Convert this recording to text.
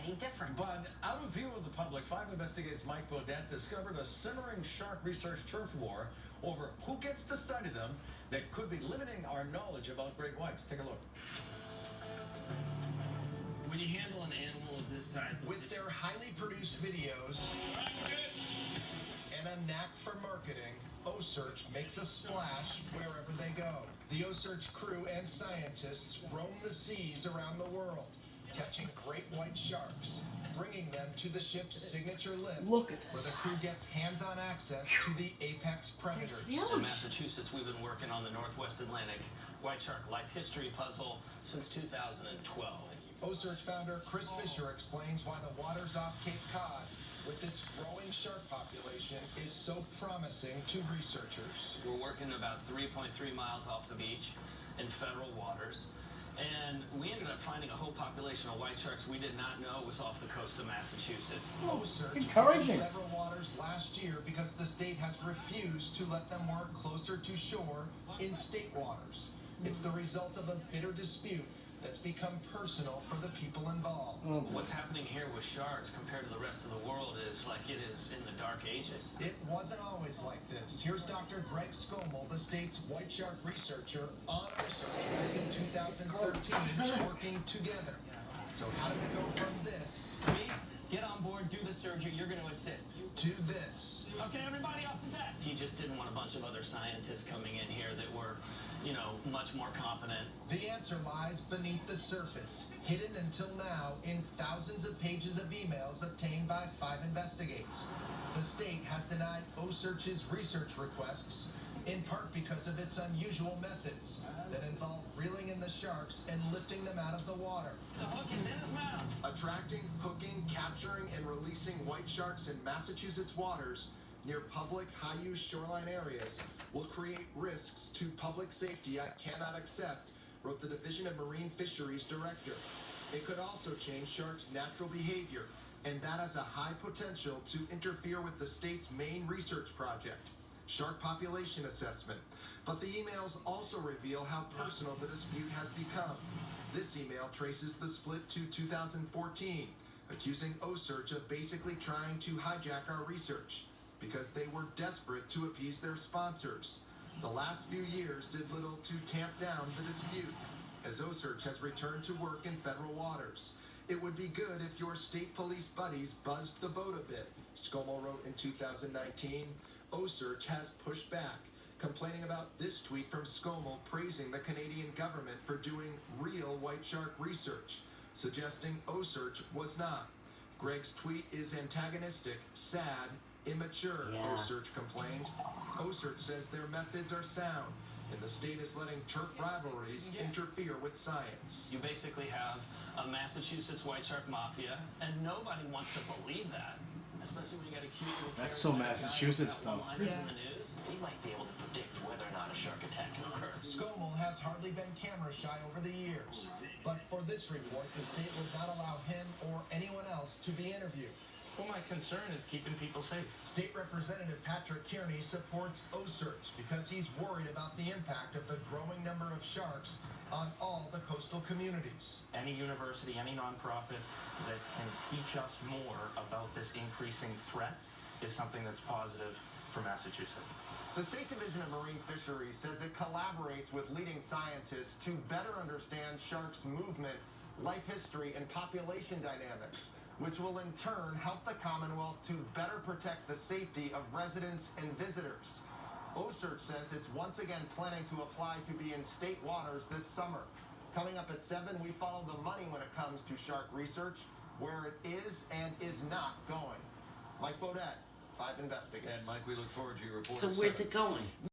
any difference. But out of view of the public, 5 Investigates' Mike Baudette discovered a simmering shark research turf war over who gets to study them that could be limiting our knowledge about great whites. Take a look. When you handle an animal of this size, with their highly produced videos and a knack for marketing, OSearch makes a splash wherever they go. The OSearch crew and scientists roam the seas around the world, catching great white sharks, bringing them to the ship's signature lift, Look at where this the crew gets hands-on access to the apex predators. In Massachusetts, we've been working on the Northwest Atlantic white shark life history puzzle since 2012. OSearch founder Chris Fisher explains why the waters off Cape Cod, with its growing shark population, is so promising to researchers. We're working about 3.3 miles off the beach in federal waters, and we ended up finding a whole population of white sharks we did not know was off the coast of Massachusetts. OSearch encouraging. in federal waters last year because the state has refused to let them work closer to shore in state waters. It's the result of a bitter dispute that's become personal for the people involved. What's happening here with sharks compared to the rest of the world is like it is in the dark ages. It wasn't always like this. Here's Dr. Greg Scommel, the state's white shark researcher, on OSearch back in 2013, working together. So how did we go from this? Me, get on board, do the surgery, you're going to assist. To this. Okay, everybody off the deck. He just didn't want a bunch of other scientists coming in here that were, you know, much more competent. The answer lies beneath the surface, hidden until now in thousands of pages of emails obtained by 5 Investigates. The state has denied OSearch's research requests, in part because of its unusual methods that involve reeling in the sharks and lifting them out of the water. The hook is in his mouth. Attracting, hooking, capturing, and releasing white sharks in Massachusetts waters near public high-use shoreline areas will create risks to public safety I cannot accept, wrote the Division of Marine Fisheries director. It could also change sharks' natural behavior, and that has a high potential to interfere with the state's main research project, shark population assessment. But the emails also reveal how personal the dispute has become. This email traces the split to 2014, accusing OSearch of basically trying to hijack our research because they were desperate to appease their sponsors. The last few years did little to tamp down the dispute, as OSearch has returned to work in federal waters. It would be good if your state police buddies buzzed the boat a bit, Scommel wrote in 2019. OSearch has pushed back, complaining about this tweet from Scommel praising the Canadian government for doing real white shark research, suggesting OSearch was not. Greg's tweet is antagonistic, sad, immature, OSearch complained. OSearch says their methods are sound, and the state is letting turf rivalries interfere with science. You basically have a Massachusetts white shark mafia, and nobody wants to believe that, especially when you got a cute little That's so Massachusetts stuff. in the news. We might be able to predict whether or not a shark attack can occur. Scommel has hardly been camera shy over the years, but for this report, the state would not allow him or anyone else to be interviewed. Well, my concern is keeping people safe. State Representative Patrick Kearney supports OSearch because he's worried about the impact of the growing number of sharks on all the coastal communities. Any university, any nonprofit that can teach us more about this increasing threat is something that's positive for Massachusetts. The State Division of Marine Fisheries says it collaborates with leading scientists to better understand sharks' movement, life history, and population dynamics, which will in turn help the Commonwealth to better protect the safety of residents and visitors. OSearch says it's once again planning to apply to be in state waters this summer. Coming up at 7, we follow the money when it comes to shark research, where it is and is not going. Mike Baudette, 5 Investigates. And Mike, we look forward to your report. So where's it going?